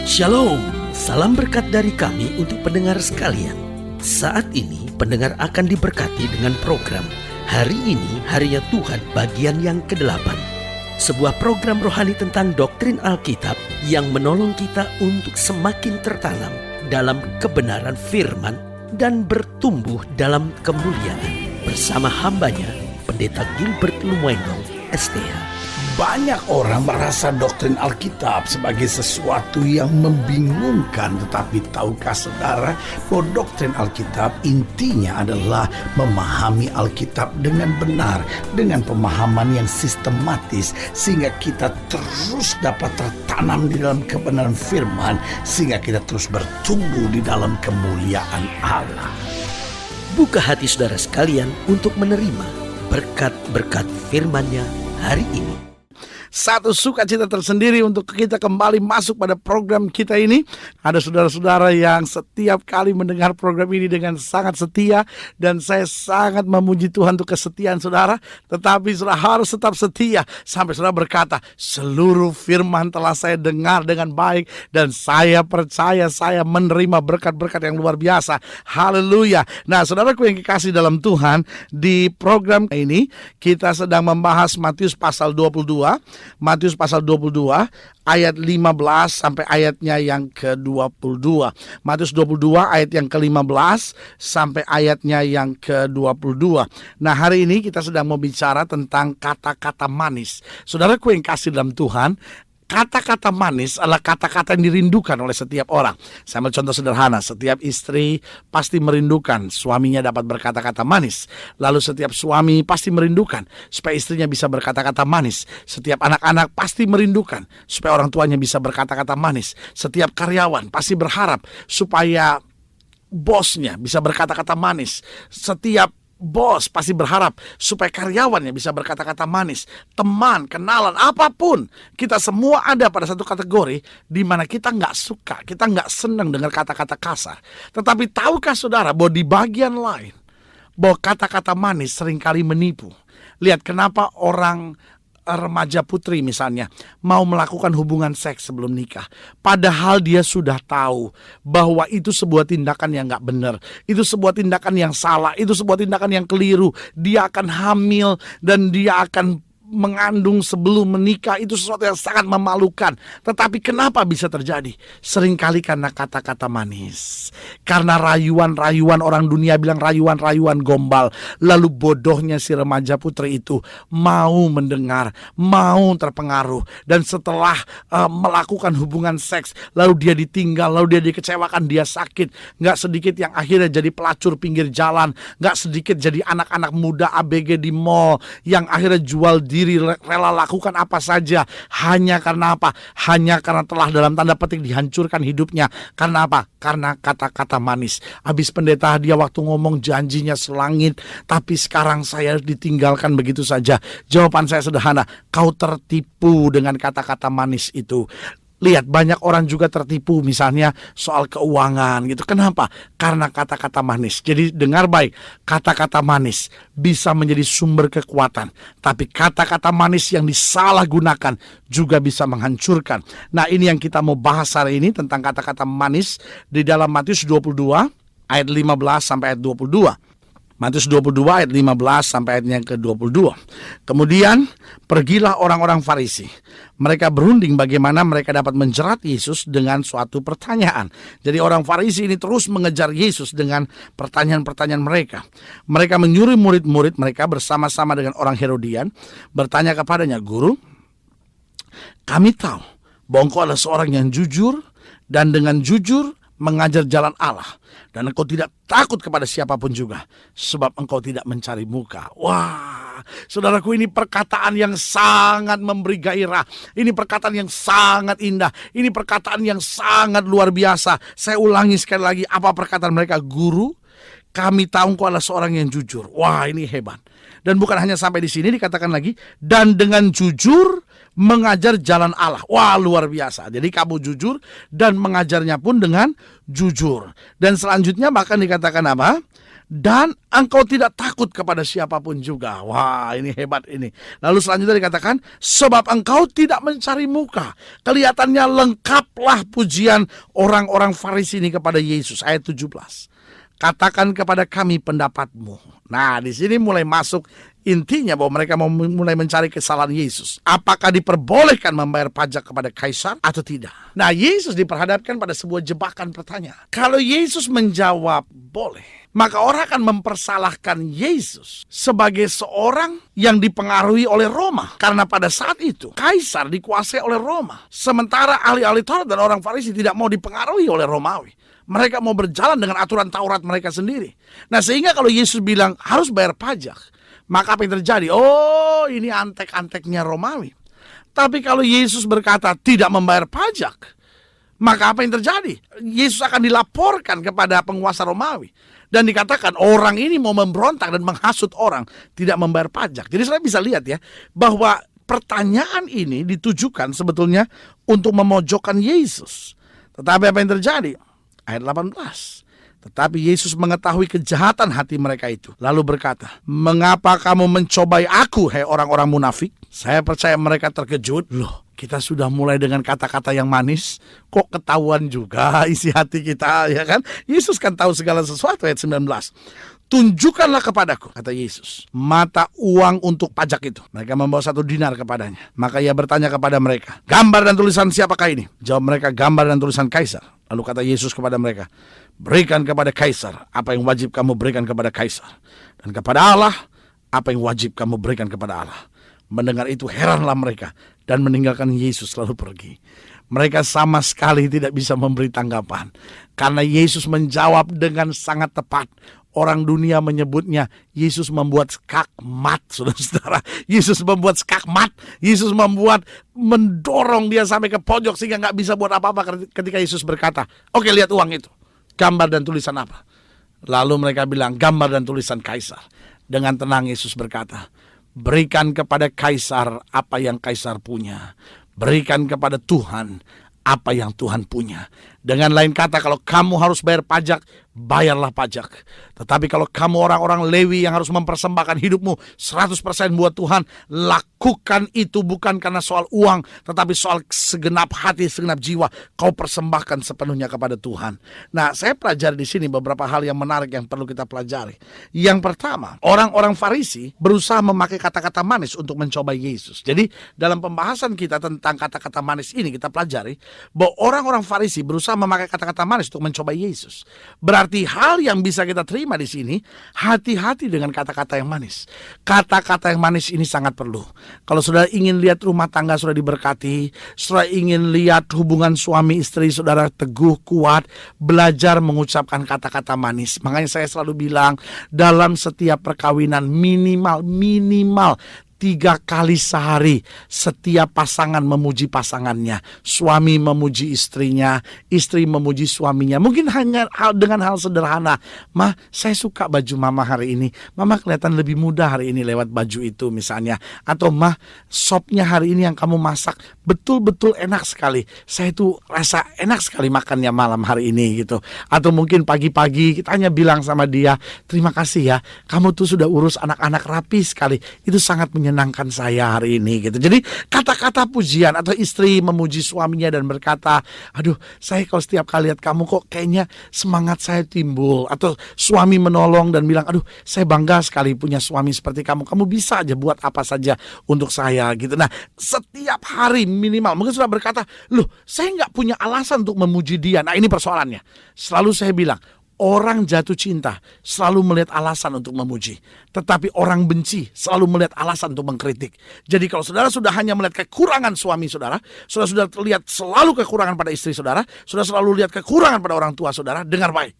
Shalom, salam berkat dari kami untuk pendengar sekalian. Saat ini pendengar akan diberkati dengan program Hari Ini Harinya Tuhan bagian yang ke-8. Sebuah program rohani tentang doktrin Alkitab yang menolong kita untuk semakin tertanam dalam kebenaran firman dan bertumbuh dalam kemuliaan. Bersama hambanya, Pendeta Gilbert Lumwengo, STH. Banyak orang merasa doktrin Alkitab sebagai sesuatu yang membingungkan. Tetapi tahukah saudara bahwa doktrin Alkitab intinya adalah memahami Alkitab dengan benar, dengan pemahaman yang sistematis, sehingga kita terus dapat tertanam di dalam kebenaran firman, sehingga kita terus bertumbuh di dalam kemuliaan Allah. Buka hati saudara sekalian untuk menerima berkat-berkat firman-Nya hari ini. Satu sukacita tersendiri untuk kita kembali masuk pada program kita ini. Ada saudara-saudara yang setiap kali mendengar program ini dengan sangat setia, dan saya sangat memuji Tuhan untuk kesetiaan saudara. Tetapi saudara harus tetap setia sampai saudara berkata, seluruh firman telah saya dengar dengan baik, dan saya percaya saya menerima berkat-berkat yang luar biasa. Haleluya. Nah, saudaraku yang kekasih dalam Tuhan, di program ini kita sedang membahas Matius pasal 22. Matius pasal 22 ayat 15 sampai ayatnya yang ke-22. Matius 22 ayat yang ke-15 sampai ayatnya yang ke-22. Nah, hari ini kita sedang mau bicara tentang kata-kata manis. Saudaraku yang kasih dalam Tuhan, kata-kata manis adalah kata-kata yang dirindukan oleh setiap orang. Saya ambil contoh sederhana. Setiap istri pasti merindukan suaminya dapat berkata-kata manis. Lalu setiap suami pasti merindukan supaya istrinya bisa berkata-kata manis. Setiap anak-anak pasti merindukan supaya orang tuanya bisa berkata-kata manis. Setiap karyawan pasti berharap supaya bosnya bisa berkata-kata manis. Setiap bos pasti berharap supaya karyawannya bisa berkata-kata manis. Teman, kenalan, apapun, kita semua ada pada satu kategori di mana kita nggak suka, kita nggak senang dengar kata-kata kasar. Tetapi tahukah saudara bahwa di bagian lain, bahwa kata-kata manis seringkali menipu. Lihat kenapa orang remaja putri misalnya mau melakukan hubungan seks sebelum nikah, padahal dia sudah tahu bahwa itu sebuah tindakan yang gak benar, itu sebuah tindakan yang salah, itu sebuah tindakan yang keliru. Dia akan hamil dan dia akan mengandung sebelum menikah. Itu sesuatu yang sangat memalukan. Tetapi kenapa bisa terjadi? Seringkali karena kata-kata manis, karena rayuan-rayuan. Orang dunia bilang rayuan-rayuan gombal. Lalu bodohnya si remaja putri itu mau mendengar, mau terpengaruh, dan setelah melakukan hubungan seks, lalu dia ditinggal, lalu dia dikecewakan, dia sakit. Gak sedikit yang akhirnya jadi pelacur pinggir jalan, gak sedikit jadi anak-anak muda ABG di mall yang akhirnya jual diri, rela lakukan apa saja. Hanya karena apa? Hanya karena telah dalam tanda petik dihancurkan hidupnya. Karena apa? Karena kata-kata manis. Habis pendeta dia waktu ngomong janjinya selangit, tapi sekarang saya ditinggalkan begitu saja. Jawaban saya sederhana, kau tertipu dengan kata-kata manis itu. Lihat, banyak orang juga tertipu misalnya soal keuangan gitu. Kenapa? Karena kata-kata manis. Jadi dengar baik, kata-kata manis bisa menjadi sumber kekuatan, tapi kata-kata manis yang disalahgunakan juga bisa menghancurkan. Nah, ini yang kita mau bahas hari ini tentang kata-kata manis di dalam Matius 22 ayat 15 sampai ayat 22. Matius 22 ayat 15 sampai ayat yang ke-22. Kemudian pergilah orang-orang Farisi. Mereka berunding bagaimana mereka dapat menjerat Yesus dengan suatu pertanyaan. Jadi orang Farisi ini terus mengejar Yesus dengan pertanyaan-pertanyaan mereka. Mereka menyuruh murid-murid mereka bersama-sama dengan orang Herodian bertanya kepadanya, "Guru, kami tahu bahwa engkau adalah seorang yang jujur dan dengan jujur mengajar jalan Allah, dan engkau tidak takut kepada siapapun juga, sebab engkau tidak mencari muka." Wah, saudaraku, ini perkataan yang sangat memberi gairah. Ini perkataan yang sangat indah. Ini perkataan yang sangat luar biasa. Saya ulangi sekali lagi, apa perkataan mereka? "Guru, kami tahu engkau adalah seorang yang jujur." Wah, ini hebat. Dan bukan hanya sampai di sini, dikatakan lagi, dan dengan jujur mengajar jalan Allah. Wah, luar biasa. Jadi kamu jujur dan mengajarnya pun dengan jujur. Dan selanjutnya bahkan dikatakan apa? Dan engkau tidak takut kepada siapapun juga. Wah, ini hebat ini. Lalu selanjutnya dikatakan, sebab engkau tidak mencari muka. Kelihatannya lengkaplah pujian orang-orang Farisi ini kepada Yesus. Ayat 17. Katakan kepada kami pendapatmu. Nah, di sini mulai masuk intinya bahwa mereka mau mulai mencari kesalahan Yesus. Apakah diperbolehkan membayar pajak kepada kaisar atau tidak? Nah, Yesus diperhadapkan pada sebuah jebakan pertanyaan. Kalau Yesus menjawab boleh, maka orang akan mempersalahkan Yesus sebagai seorang yang dipengaruhi oleh Roma. Karena pada saat itu, kaisar dikuasai oleh Roma. Sementara ahli-ahli Taurat dan orang Farisi tidak mau dipengaruhi oleh Romawi. Mereka mau berjalan dengan aturan Taurat mereka sendiri. Nah, sehingga kalau Yesus bilang harus bayar pajak, maka apa yang terjadi? Oh, ini antek-anteknya Romawi. Tapi kalau Yesus berkata tidak membayar pajak, maka apa yang terjadi? Yesus akan dilaporkan kepada penguasa Romawi. Dan dikatakan orang ini mau memberontak dan menghasut orang tidak membayar pajak. Jadi saya bisa lihat ya, bahwa pertanyaan ini ditujukan sebetulnya untuk memojokkan Yesus. Tetapi apa yang terjadi? Ayat 18. Tetapi Yesus mengetahui kejahatan hati mereka itu. Lalu berkata, mengapa kamu mencobai aku, hai orang-orang munafik? Saya percaya mereka terkejut. Loh, kita sudah mulai dengan kata-kata yang manis, kok ketahuan juga isi hati kita, ya kan? Yesus kan tahu segala sesuatu. Ayat 19. Tunjukkanlah kepadaku, kata Yesus, mata uang untuk pajak itu. Mereka membawa 1 dinar kepadanya. Maka ia bertanya kepada mereka, gambar dan tulisan siapakah ini? Jawab mereka, gambar dan tulisan kaisar. Lalu kata Yesus kepada mereka, berikan kepada kaisar apa yang wajib kamu berikan kepada kaisar, dan kepada Allah apa yang wajib kamu berikan kepada Allah. Mendengar itu heranlah mereka dan meninggalkan Yesus lalu pergi. Mereka sama sekali tidak bisa memberi tanggapan karena Yesus menjawab dengan sangat tepat. Orang dunia menyebutnya Yesus membuat skakmat, saudara-saudara. Yesus membuat skakmat. Yesus mendorong dia sampai ke pojok sehingga nggak bisa buat apa-apa ketika Yesus berkata, oke, lihat uang itu. Gambar dan tulisan apa? Lalu mereka bilang, gambar dan tulisan kaisar. Dengan tenang Yesus berkata, berikan kepada kaisar apa yang kaisar punya. Berikan kepada Tuhan apa yang Tuhan punya. Dengan lain kata, kalau kamu harus bayar pajak, bayarlah pajak. Tetapi kalau kamu orang-orang Lewi yang harus mempersembahkan hidupmu 100% buat Tuhan, lakukan itu bukan karena soal uang, tetapi soal segenap hati, segenap jiwa. Kau persembahkan sepenuhnya kepada Tuhan. Nah, saya pelajari di sini beberapa hal yang menarik yang perlu kita pelajari. Yang pertama, orang-orang Farisi berusaha memakai kata-kata manis untuk mencobai Yesus. Jadi, dalam pembahasan kita tentang kata-kata manis ini, kita pelajari bahwa orang-orang Farisi berusaha memakai kata-kata manis untuk mencobai Yesus. Berarti hal yang bisa kita terima di sini, hati-hati dengan kata-kata yang manis. Kata-kata yang manis ini sangat perlu. Kalau saudara ingin lihat rumah tangga saudara diberkati, saudara ingin lihat hubungan suami istri saudara teguh, kuat, belajar mengucapkan kata-kata manis. Makanya saya selalu bilang, dalam setiap perkawinan minimal 3 kali sehari setiap pasangan memuji pasangannya, suami memuji istrinya, istri memuji suaminya. Mungkin hanya dengan hal sederhana, "Mah, saya suka baju mama hari ini. Mama kelihatan lebih muda hari ini lewat baju itu," misalnya. Atau, "Mah, sopnya hari ini yang kamu masak betul-betul enak sekali. Saya tuh rasa enak sekali makannya malam hari ini," gitu. Atau mungkin pagi-pagi kita hanya bilang sama dia, "Terima kasih ya, kamu tuh sudah urus anak-anak rapi sekali. Itu sangat menyenangkan saya hari ini," gitu. Jadi kata-kata pujian, atau istri memuji suaminya dan berkata, "Aduh, saya kalau setiap kali lihat kamu kok kayaknya semangat saya timbul." Atau suami menolong dan bilang, "Aduh, saya bangga sekali punya suami seperti kamu. Kamu bisa aja buat apa saja untuk saya," gitu. Nah, setiap hari minimal, mungkin sudah berkata, "Loh, saya nggak punya alasan untuk memuji dia." Nah, ini persoalannya. Selalu saya bilang, orang jatuh cinta selalu melihat alasan untuk memuji. Tetapi orang benci selalu melihat alasan untuk mengkritik. Jadi kalau saudara sudah hanya melihat kekurangan suami saudara, sudah lihat selalu kekurangan pada istri saudara, sudah selalu lihat kekurangan pada orang tua saudara, dengar baik.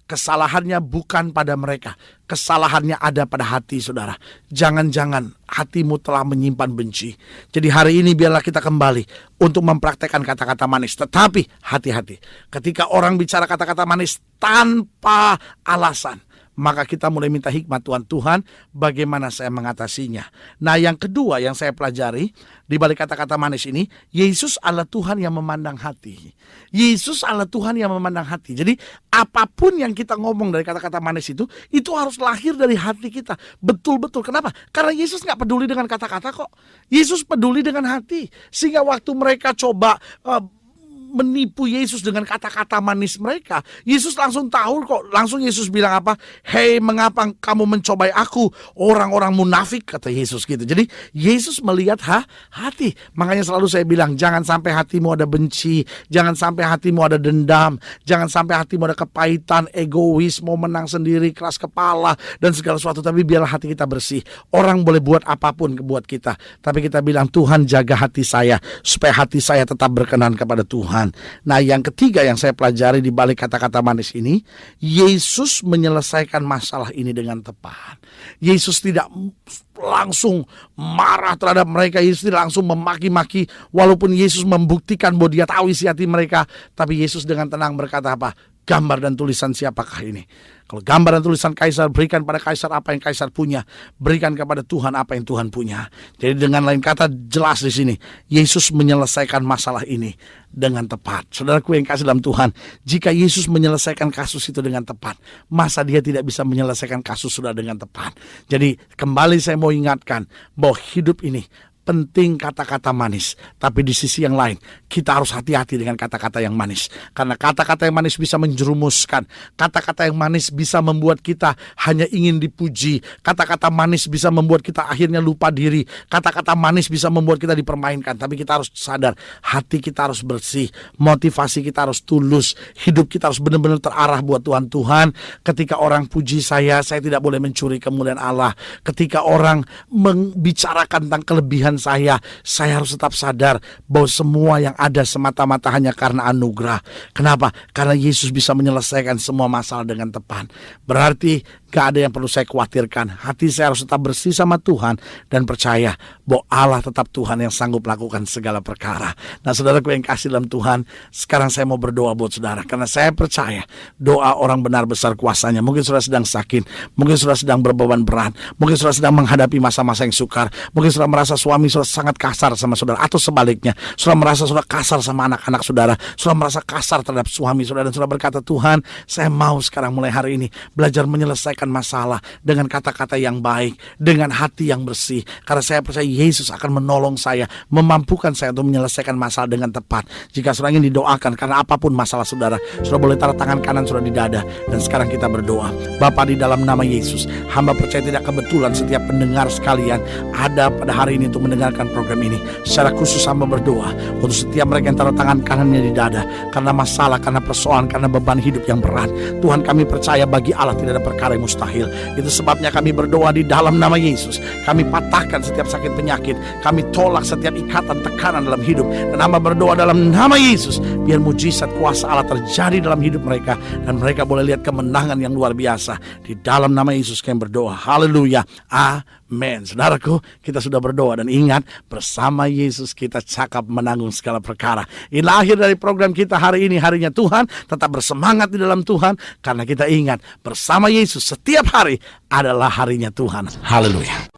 Kesalahannya bukan pada mereka. Kesalahannya ada pada hati saudara. Jangan-jangan hatimu telah menyimpan benci. Jadi hari ini biarlah kita kembali untuk mempraktekkan kata-kata manis. Tetapi hati-hati. Ketika orang bicara kata-kata manis tanpa alasan, maka kita mulai minta hikmat Tuhan, bagaimana saya mengatasinya. Nah, yang kedua yang saya pelajari di balik kata-kata manis ini, Yesus adalah Tuhan yang memandang hati. Yesus adalah Tuhan yang memandang hati. Jadi apapun yang kita ngomong dari kata-kata manis itu harus lahir dari hati kita. Betul-betul. Kenapa? Karena Yesus gak peduli dengan kata-kata kok. Yesus peduli dengan hati. Sehingga waktu mereka coba menipu Yesus dengan kata-kata manis mereka, Yesus langsung tahu kok. Langsung Yesus bilang apa? Hei, mengapa kamu mencobai aku, orang-orang munafik, kata Yesus gitu. Jadi Yesus melihat hati. Makanya selalu saya bilang, jangan sampai hatimu ada benci, jangan sampai hatimu ada dendam, jangan sampai hatimu ada kepahitan, egois, mau menang sendiri, keras kepala dan segala sesuatu. Tapi biarlah hati kita bersih. Orang boleh buat apapun buat kita, tapi kita bilang, Tuhan jaga hati saya supaya hati saya tetap berkenan kepada Tuhan. Nah, yang ketiga yang saya pelajari di balik kata-kata manis ini, Yesus menyelesaikan masalah ini dengan tepat. Yesus tidak langsung marah terhadap mereka. Yesus tidak langsung memaki-maki, walaupun Yesus membuktikan bahwa dia tahu isi hati mereka. Tapi Yesus dengan tenang berkata apa? Gambar dan tulisan siapakah ini? Kalau gambar dan tulisan kaisar, berikan pada kaisar apa yang kaisar punya, berikan kepada Tuhan apa yang Tuhan punya. Jadi dengan lain kata, jelas di sini Yesus menyelesaikan masalah ini dengan tepat. Saudaraku yang kasih dalam Tuhan, jika Yesus menyelesaikan kasus itu dengan tepat, masa dia tidak bisa menyelesaikan kasus saudara dengan tepat? Jadi kembali saya mau ingatkan bahwa hidup ini penting kata-kata manis, tapi di sisi yang lain kita harus hati-hati dengan kata-kata yang manis. Karena kata-kata yang manis bisa menjerumuskan. Kata-kata yang manis bisa membuat kita hanya ingin dipuji. Kata-kata manis bisa membuat kita akhirnya lupa diri. Kata-kata manis bisa membuat kita dipermainkan. Tapi kita harus sadar, hati kita harus bersih, motivasi kita harus tulus, hidup kita harus benar-benar terarah buat Tuhan. Tuhan, ketika orang puji saya tidak boleh mencuri kemuliaan Allah. Ketika orang membicarakan tentang kelebihan saya harus tetap sadar bahwa semua yang ada semata-mata hanya karena anugerah. Kenapa? Karena Yesus bisa menyelesaikan semua masalah dengan tepat. Berarti gak ada yang perlu saya khawatirkan. Hati saya harus tetap bersih sama Tuhan dan percaya bahwa Allah tetap Tuhan yang sanggup melakukan segala perkara. Nah, saudaraku yang kasih dalam Tuhan, sekarang saya mau berdoa buat saudara, karena saya percaya doa orang benar besar kuasanya. Mungkin saudara sedang sakit, mungkin saudara sedang berbeban berat, mungkin saudara sedang menghadapi masa-masa yang sukar, mungkin saudara merasa suami saudara sangat kasar sama saudara, atau sebaliknya, saudara merasa saudara kasar sama anak-anak saudara, saudara merasa kasar terhadap suami saudara, dan saudara berkata, Tuhan, saya mau sekarang mulai hari ini belajar menyelesaikan masalah dengan kata-kata yang baik, dengan hati yang bersih, karena saya percaya Yesus akan menolong saya, memampukan saya untuk menyelesaikan masalah dengan tepat. Jika saudara ingin didoakan karena apapun masalah saudara, saudara boleh taruh tangan kanan saudara di dada, dan sekarang kita berdoa. Bapa, di dalam nama Yesus, hamba percaya tidak kebetulan setiap pendengar sekalian ada pada hari ini untuk mendengarkan program ini. Secara khusus hamba berdoa untuk setiap mereka yang taruh tangan kanannya di dada karena masalah, karena persoalan, karena beban hidup yang berat. Tuhan, kami percaya bagi Allah tidak ada perkara yang mustahil. Itu sebabnya kami berdoa di dalam nama Yesus. Kami patahkan setiap sakit penyakit, kami tolak setiap ikatan tekanan dalam hidup, dan hamba berdoa dalam nama Yesus, biar mujizat kuasa Allah terjadi dalam hidup mereka, dan mereka boleh lihat kemenangan yang luar biasa. Di dalam nama Yesus kami berdoa. Haleluya. Amin. Saudaraku, kita sudah berdoa, dan ingat, bersama Yesus kita cakap menanggung segala perkara. Inilah akhir dari program kita hari ini, harinya Tuhan. Tetap bersemangat di dalam Tuhan, karena kita ingat bersama Yesus setiap hari adalah harinya Tuhan. Haleluya.